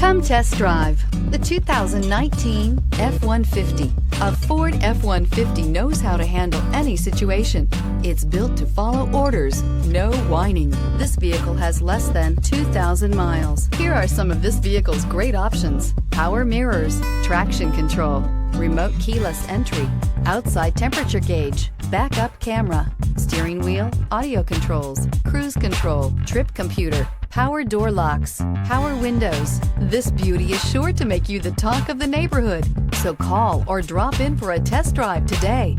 Come test drive the 2019 F-150. A Ford F-150 knows how to handle any situation. It's built to follow orders, no whining. This vehicle has less than 2,000 miles. Here are some of this vehicle's great options: power mirrors, traction control, remote keyless entry, outside temperature gauge, backup camera, steering wheel audio controls, cruise control, trip computer, power door locks, power windows. This beauty is sure to make you the talk of the neighborhood. So call or drop in for a test drive today.